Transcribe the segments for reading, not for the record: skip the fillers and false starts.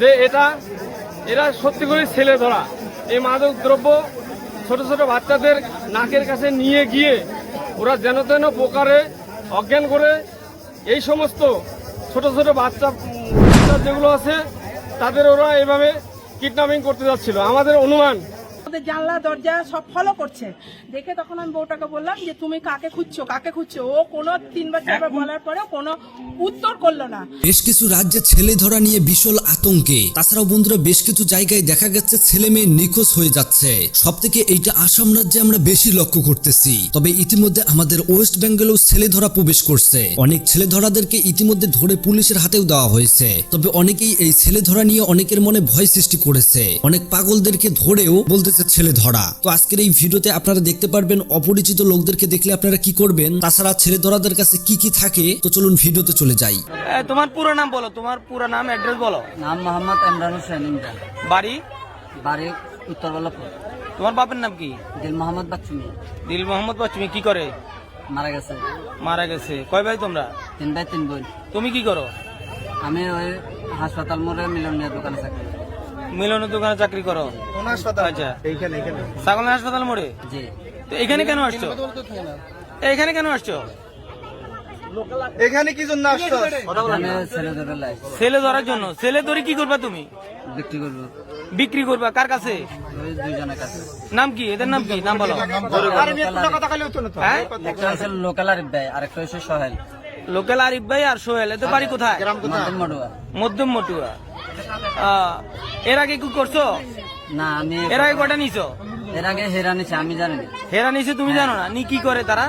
যে এরা সত্যি করে ছেলে ধরা। এই মাদক দ্রব্য ছোট ছোট বাচ্চাদের নাকের কাছে নিয়ে গিয়ে ওরা যেন তেন প্রকারে অজ্ঞান করে এই সমস্ত ছোট ছোট বাচ্চা যেগুলো আছে তাদের ওরা এভাবে কিডন্যাপিং করতে যাচ্ছিল। আমাদের অনুমান জানলা দরজা সব ফলো করছে দেখে তখন আমি বউটাকে বললাম যে তুমি কাকে খুঁজছো। ও কোনো 3বার 4বার বলার পরেও কোনো উত্তর করলো না। বেশ কিছু রাজ্যে ছেলে ধরা নিয়ে বিশাল আতঙ্কে। তাছাড়াও বন্ধুরা বেশ কিছু জায়গায় দেখা গেছে ছেলে মেয়ে নিখোঁজ হয়ে যাচ্ছে। সব থেকে এইটা আসাম রাজ্যে আমরা বেশি লক্ষ্য করতেছি। তবে ইতিমধ্যে আমাদের ওয়েস্ট বেঙ্গলেও ছেলে ধরা প্রবেশ করছে। অনেক ছেলে ধরাদেরকে ইতিমধ্যে ধরে পুলিশের হাতেও দেওয়া হয়েছে। তবে অনেকেই এই ছেলে ধরা নিয়ে অনেকের মনে ভয় সৃষ্টি করেছে। অনেক পাগলদেরকে ধরেও বলতেছে ছেলে ধরা। তো আজকের এই ভিডিওতে আপনারা দেখতে পারবেন অপরিচিত লোকদেরকে দেখলে আপনারা কি করবেন, তাছাড়া ছেলে ধরাদের কাছে কি কি থাকে। তো চলুন ভিডিওতে চলে যাই। তোমার পুরো নাম বলো, তোমার পুরো নাম, অ্যাড্রেস বলো। নাম মোহাম্মদ ইমরান হোসেন ইমরান, বাড়ি উত্তর বল্লভপুর। তোমার বাপের নাম কি? দিল মোহাম্মদ বাচ্চুমি। দিল মোহাম্মদ বাচ্চুমি কি করে? মারা গেছে। কয় ভাই তোমরা? 3 ভাই 3 বোন। তুমি কি করো? আমি ওই হাসপাতাল মোড়ে মিলনের দোকানে চাকরি করি। মিলনের দোকানে চাকরি করো? কোন হাসপাতাল? আচ্ছা, এইখানে ছাগলের হাসপাতাল মোড়ে। জি। তো এখানে কেন আসছো? এখানে কেন আসছো? এখানে কি জন্য আসছো? ছেলে ধরার জন্য। ছেলে ধরে কি করবা তুমি? বিক্রি করবা কার কাছে? ওই দুইজনের কাছে। নাম কি এদের? নাম কি? নাম বলো। হ্যাঁ, একটা হচ্ছে লোকাল আরিফ ভাই, আরেকটা হচ্ছে সোহেল। লোকাল আরিফ ভাই আর সোহেল, এদের বাড়ি কোথায়? মধ্যম মটুয়া। এর আগে কি করছো? না, আমি এর আগে কটা নিছো? এর আগে হেরা নিছে, আমি জানি না। হেরা নিছে তুমি জানো না? নি কি করে তারা?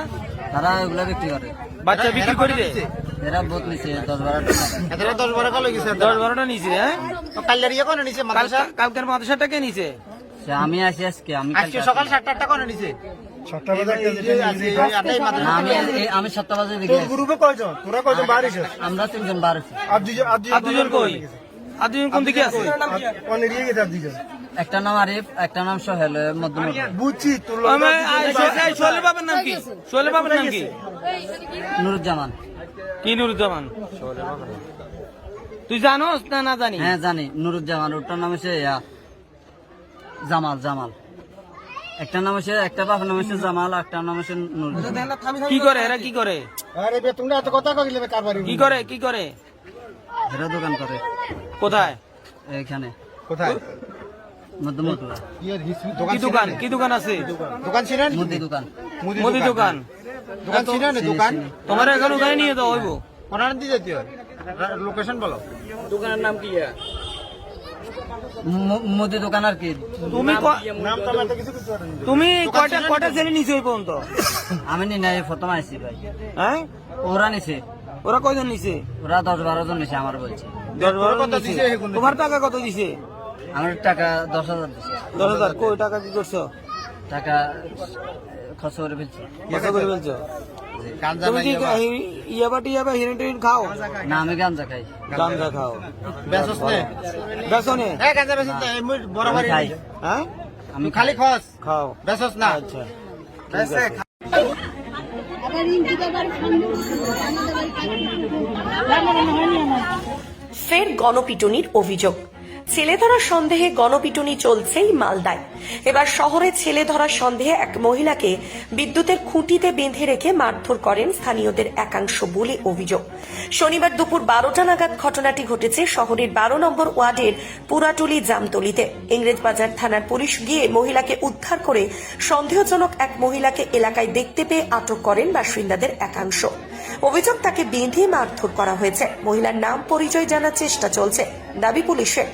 তারা ওগুলা বিক্রি করে, বাচ্চা বিক্রি করে দে। এরা বহুত নিছে 10-12টা। 10-12টা নিছে। হ্যাঁ, কালকের মাদ্রাসাটা কে নিছে? আমি আসি আজকে, আমি সকাল 7টা করে নিছে। আমি 7টা বাজে দিকে। গ্রুপে কয়জন? তোরা কয়জন বার হইছিস? আমরা 3 জন বার হইছি। আর দুজন কই? আর দুজন কোন দিকে আছে? কোন এরিয়া গেছে? আর দুজন, একটা নাম আরিফ, একটা নাম সোহেল। মধ্যম বুঝছি। তোর সোহেলের বাবার নাম কি? সোহেলের বাবার নাম কি? নুরুজ্জামান। কি নুরুজ্জামান? তুই জানোস না? না জানি। হ্যাঁ জানি, নুরুজ্জামান। ওটার নাম হচ্ছে জামাল। একটা নাম হচ্ছে, একটা বাবার নাম হচ্ছে জামাল, একটা নাম হচ্ছে নুরুজ্জামান। কি করে এরা? কি করে? আরে বে তোমরা এত কথা কইলে কার বাড়ি? কি করে? এরা দোকান করে। কোথায়? এখানে। কোথায়? মধ্যমটুয়া। কি দোকান আছে? দোকান ছিল না? মুদি দোকান। দোকান ছিল না? দোকান তোমার এখন ওখানে নিয়ে যাও হইব। কোনার দিকে যেতে হয়। লোকেশন বলো। দোকানের নাম কি? মুদি দোকান আর কি। তুমি কয়টা ছেলে নিছো এই পর্যন্ত? আমি নি নাই, প্রথম আইছি ভাই। হ্যাঁ, ওরা নিছে। ওরা কয়জন নিছে? ওরা 10-12 জন নিছে, আমার বলছে। 10-12 নিছে। তোমার টাকা কত দিছে? আমার টাকা 10,000 দিছে। 10,000? কই টাকা কি করছো? টাকা খরচ করে ফেলছি। তুমি কি ইয়াবা হিরোইন খাও? না, আমি গাঁজা খাই। গাঁজা খাও? বেচনে? গাঁজা বেচছ না? এই বড় বাড়ি খাই। হ্যাঁ, আমি খালি খাও বেচছ না? আচ্ছা, ফের গণপিটুনির অভিযোগ। ছেলে ধরার সন্দেহে গণপিটুনি চলছেই মালদায়। এবার শহরে ছেলে ধরার সন্দেহে এক মহিলাকে বিদ্যুতের খুঁটিতে বেঁধে রেখে মারধর করেন স্থানীয়দের একাংশ বলে অভিযোগ। শনিবার দুপুর 12টা নাগাদ ঘটনাটি ঘটেছে শহরের 12 নম্বর ওয়ার্ডের পুরাটুলি জামতলিতে। ইংরেজবাজার থানার পুলিশ গিয়ে মহিলাকে উদ্ধার করে সন্দেহজনক এক মহিলাকে এলাকায় দেখতে পেয়ে আটক করেন বাসিন্দাদের একাংশ। অভিযোগ, তাকে বেঁধে মারধর করা হয়েছে। মহিলার নাম পরিচয় জানার চেষ্টা চলছে দাবি পুলিশের,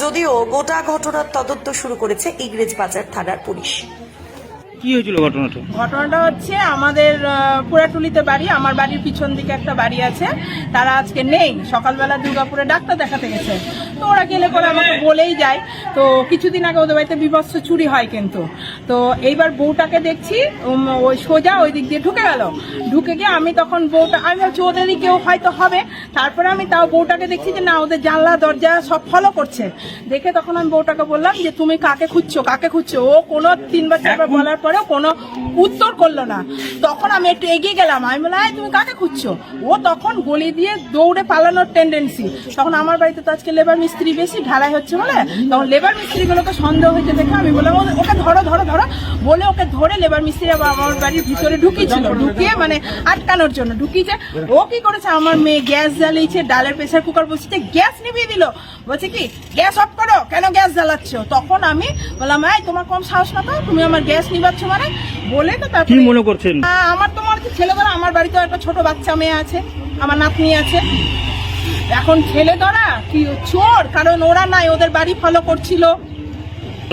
যদিও গোটা ঘটনার তদন্ত শুরু করেছে ইংরেজবাজার থানার পুলিশ। কি হয়েছিল ঘটনাটা হচ্ছে আমাদের পুরাটুলিতে বাড়ি, আমার বাড়ির পিছন দিকে একটা বাড়ি আছে। তারা আজকে নেই, সকালবেলা দুর্গাপুরে ডাক্তার দেখাতে গেছে। তো ওরা গেলে পরে আমাকে বলেই যায়। তো কিছুদিন আগে ওদের বাড়িতে বিভৎস চুরি হয়, কিন্তু তো এইবার বউটাকে দেখছি ওই সোজা ওই দিক দিয়ে ঢুকে গেল, ঢুকে গিয়ে আমি তখন আমি ভাবছি ওদেরই কেউ হয়তো হবে। তারপরে আমি তাও বউটাকে দেখছি যে না, ওদের জানলা দরজা সব ফলো করছে। দেখে তখন আমি বউটাকে বললাম যে তুমি কাকে খুঁজছো, কাকে খুঁজছো। ও কোনো 3বার 4বার বলার পরেও কোনো উত্তর করলো না। তখন আমি একটু এগিয়ে গেলাম, আমি বললাম তুমি কাকে খুঁজছো। ও তখন গলি দিয়ে দৌড়ে পালানোর টেন্ডেন্সি। তখন আমার বাড়িতে তো আজকে লেবার মিস্ত্রি বেশি, ঢালাই হচ্ছে বলে তখন লেবার মিস্ত্রিগুলোকে সন্দেহ হয়েছে দেখে আমি বললাম ওকে ধরো ধরো ধরো বলে ওকে ধরে লেবার মিস্ত্রি আবার আমার বাড়ির ভিতরে ঢুকিয়েছিল, ঢুকিয়ে মানে আটকানোর জন্য ঢুকিয়েছে। ও কি করেছে, আমার মেয়ে গ্যাস জ্বালিয়েছে, ডালের প্রেসার কুকার বসিয়েছে, গ্যাস নিভিয়ে দিল। বলছে কি গ্যাস অফ করো, কেন গ্যাস জ্বালাচ্ছ। তখন আমি বললাম তোমার কম সাহস না তো, তুমি আমার গ্যাস নিবাচ্ছ মানে বলে। তো তারপর কি মনে করছেন? আমার তো মনে হচ্ছে ছেলে ধরা, আমার বাড়িতে একটা ছোট বাচ্চা মেয়ে আছে, আমার নাতনি আছে। এখন ছেলে ধরা কি চোর, কারণ ওরা নাই, ওদের বাড়ি ফলো করছিল।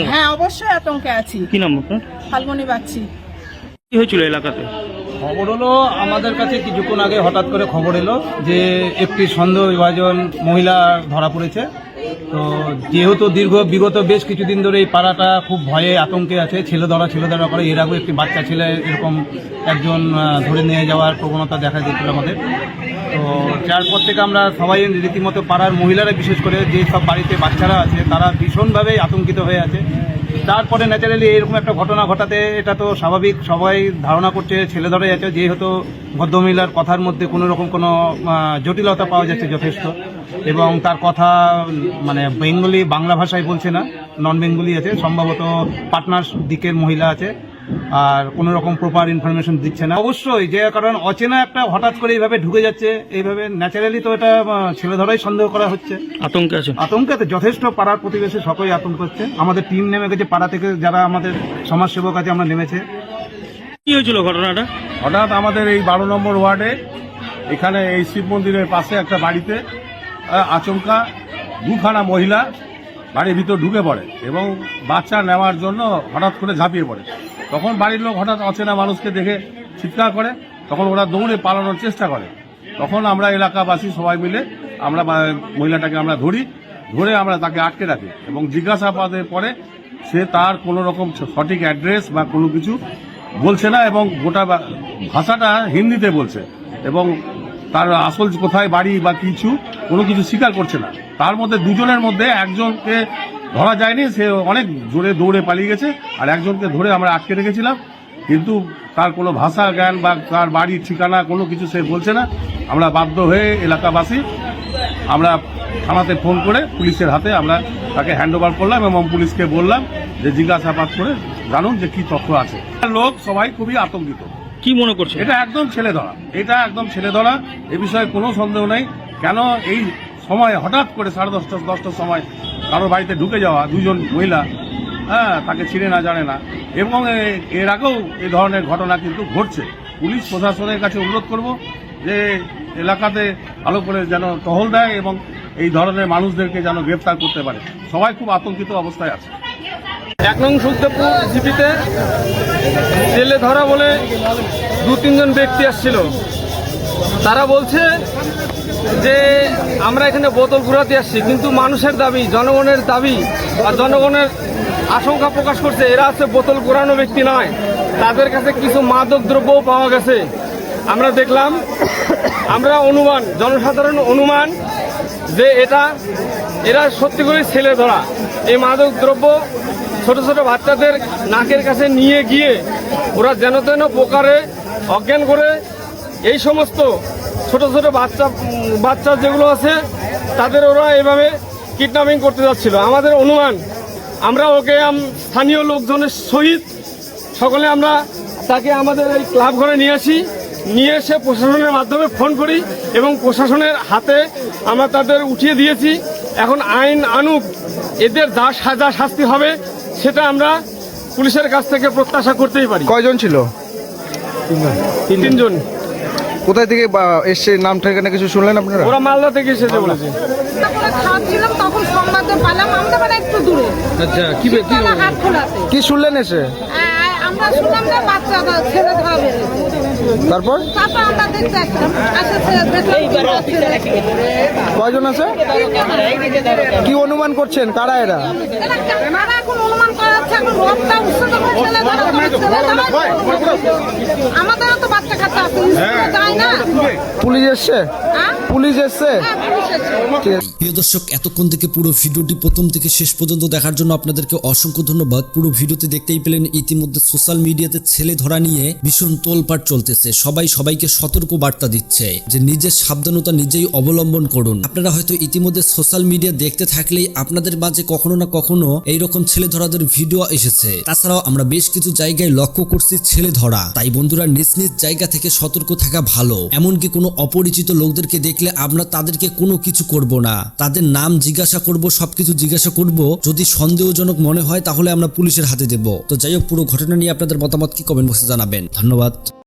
হ্যাঁ অবশ্যই আতঙ্কে আছি। কি নাম আপনার? ফাল্গুনি বাগচি। কি হয়েছিল এলাকাতে? খবর হলো আমাদের কাছে কিছুক্ষণ আগে হঠাৎ করে খবর এলো যে একটি সন্দেহভাজন মহিলা ধরা পড়েছে। তো যেহেতু বিগত বেশ কিছুদিন ধরে এই পাড়াটা খুব ভয়ে আতঙ্কে আছে, ছেলে ধরা করে। এর আগেও একটি বাচ্চা ছেলে এরকম একজন ধরে নিয়ে যাওয়ার প্রবণতা দেখা দিয়েছিল আমাদের। তো যার পর থেকে আমরা সবাই রীতিমতো পাড়ার মহিলারা বিশেষ করে যে সব বাড়িতে বাচ্চারা আছে তারা ভীষণভাবে আতঙ্কিত হয়ে আছে। তারপরে ন্যাচারালি এরকম একটা ঘটনা ঘটাতে এটা তো স্বাভাবিক, সবাই ধারণা করছে ছেলে ধরে যাচ্ছে, যেহেতু ভদ্রমহিলার কথার মধ্যে কোনো রকম কোনো জটিলতা পাওয়া যাচ্ছে যথেষ্ট, এবং তার কথা মানে বাংলা ভাষায় বলছে না, নন বেঙ্গলি আছে, সম্ভবত পাটনার দিকের মহিলা আছে, আর কোনো রকম প্রপার ইনফরমেশন দিচ্ছে না। অবশ্যই যে কারণ অচেনা একটা হঠাৎ করে এইভাবে ঢুকে যাচ্ছে, এইভাবে ন্যাচারালি তো এটা ছেলে ধরাই সন্দেহ করা হচ্ছে। আতঙ্কে আছে? আতঙ্কে তো যথেষ্ট, পাড়ার প্রতিবেশী সকলেই আতঙ্ক হচ্ছে। আমাদের টিম নেমে গেছে, পাড়া থেকে যারা আমাদের সমাজসেবক আছে আমরা নেমেছে। কি হয়েছিল ঘটনাটা? হঠাৎ আমাদের এই 12 নম্বর ওয়ার্ডে এখানে এই শিব মন্দিরের পাশে একটা বাড়িতে আচমকা দুখানা মহিলা বাড়ির ভিতর ঢুকে পড়ে এবং বাচ্চা নেওয়ার জন্য হঠাৎ করে ঝাঁপিয়ে পড়ে। তখন বাড়ির লোক হঠাৎ অচেনা মানুষকে দেখে চিৎকার করে, তখন ওরা দৌড়ে পালানোর চেষ্টা করে। তখন আমরা এলাকাবাসী সবাই মিলে আমরা মহিলাটাকে আমরা ধরে আমরা তাকে আটকে রাখি এবং জিজ্ঞাসাবাদের পরে সে তার কোনো রকম সঠিক অ্যাড্রেস বা কোনো কিছু বলছে না এবং গোটা ভাষাটা হিন্দিতে বলছে এবং তার আসল কোথায় বাড়ি বা কোনো কিছু স্বীকার করছে না। তার মধ্যে দুজনের মধ্যে একজনকে ধরা যায়নি, সে অনেক জোরে দৌড়ে পালিয়ে গেছে, আর একজনকে ধরে আমরা আটকে রেখেছিলাম, কিন্তু তার কোনো ভাষা জ্ঞান বা তার বাড়ির ঠিকানা কোনো কিছু সে বলছে না। আমরা বাধ্য হয়ে এলাকাবাসী আমরা থানাতে ফোন করে পুলিশের হাতে আমরা তাকে হ্যান্ডওভার করলাম এবং পুলিশকে বললাম যে জিজ্ঞাসাবাদ করে জানুন যে কি তথ্য আছে। লোক সবাই খুবই আতঙ্কিত। কি মনে করছে? এটা একদম ছেলে ধরা, এ বিষয়ে কোনো সন্দেহ নেই। কেন এই সময় হঠাৎ করে 10:30-10টার সময় কারোর বাড়িতে ঢুকে যাওয়া দুজন মহিলা, তাকে চিনে না জানে না, এবং এর আগেও এই ধরনের ঘটনা কিন্তু ঘটছে। পুলিশ প্রশাসনের কাছে অনুরোধ করব যে এলাকাতে ভালো করে যেন টহল দেয় এবং এই ধরনের মানুষদেরকে যেন গ্রেফতার করতে পারে। সবাই খুব আতঙ্কিত অবস্থায় আছে। 1 নং সুখদেবপুর জিপিতে ছেলে ধরা বলে 2-3 জন ব্যক্তি আসছিল। তারা বলছে যে আমরা এখানে বোতল ঘুরাতে আসছি, কিন্তু মানুষের দাবি, জনগণের দাবি আর জনগণের আশঙ্কা প্রকাশ করছে এরা হচ্ছে বোতল ঘুরানো ব্যক্তি নয়, তাদের কাছে কিছু মাদক দ্রব্যও পাওয়া গেছে। আমরা দেখলাম, আমরা জনসাধারণ অনুমান যে এরা সত্যি করে ছেলে ধরা। এই মাদক দ্রব্য ছোট ছোট বাচ্চাদের নাকের কাছে নিয়ে গিয়ে ওরা যেন তেন প্রকারে অজ্ঞান করে এই সমস্ত ছোট ছোট বাচ্চা যেগুলো আছে তাদের ওরা এভাবে কিডন্যাপিং করতে যাচ্ছিল। আমাদের অনুমান, আমরা ওকে স্থানীয় লোকজনের সহিত সকলে আমরা তাকে আমাদের এই ক্লাব ঘরে নিয়ে এসে প্রশাসনের মাধ্যমে ফোন করি এবং প্রশাসনের হাতে আমরা তাদের উঠিয়ে দিয়েছি। এখন আইন আনুক, এদের যা সাজা শাস্তি হবে সেটা আমরা পুলিশের কাছ থেকে প্রত্যাশা করতেই পারি। কয়জন ছিল? 3 জন। কোথায় থেকে এসছে, নাম ঠিকানা কিছু শুনলেন আপনারা? ওরা মালদা থেকে এসেছে বলেছে। খাওয়াচ্ছিলাম তখন সংবাদে পেলাম, আমরা মানে একটু দূরে। আচ্ছা, হাট খোলাতে কি শুনলেন এসে? আমরা শুনলাম যে বাচ্চা ছেলে ধরা বেরিয়েছে। তারপর তারপর আমরা দেখতে আসলাম, কয়জন আছে? কি অনুমান করছেন কারা এরা? এরা এখন অনুমান করা যাচ্ছে, এখন রোগটা উচ্ছেদ করে ছেলে ধরা, আমাদেরও তো বাচ্চা কাচ্চা আছে, স্কুলে যায় না। পুলিশ এসছে? হ্যাঁ? পুলিশ এসছে? হ্যাঁ, পুলিশ এসেছে। ঠিক আছে। প্রিয় দর্শক, এতক্ষণ থেকে পুরো ভিডিওটি প্রথম থেকে শেষ পর্যন্ত দেখার জন্য আপনাদেরকে অসংখ্য ধন্যবাদ। পুরো ভিডিওতে দেখতেই পেলেন ইতিমধ্যে সোশ্যাল মিডিয়াতে ছেলে ধরা নিয়ে ভীষণ তোলপাড় চলতেছে। সবাই সবাইকে সতর্ক বার্তা দিচ্ছে যে নিজের সাবধানতা নিজেই অবলম্বন করুন। আপনারা হয়তো ইতিমধ্যে সোশ্যাল মিডিয়া দেখতে থাকলেই আপনাদের মাঝে কখনো না কখনো এইরকম ছেলে ধরাদের ভিডিও এসেছে। তাছাড়াও আমরা বেশ কিছু জায়গায় লক্ষ্য করছি ছেলে ধরা। তাই বন্ধুরা, নিজ নিজ জায়গা থেকে সতর্ক থাকা ভালো। এমনকি কোনো অপরিচিত লোকদেরকে দেখলে আমরা তাদেরকে কোনো কিছু করব না, তাদের নাম জিজ্ঞাসা করব, সবকিছু জিজ্ঞাসা করব। যদি সন্দেহজনক মনে হয় তাহলে আমরা পুলিশের হাতে দেব। তো যাই হোক, পুরো ঘটনা নিয়ে আপনাদের মতামত কি কমেন্ট বক্সে জানাবেন। ধন্যবাদ।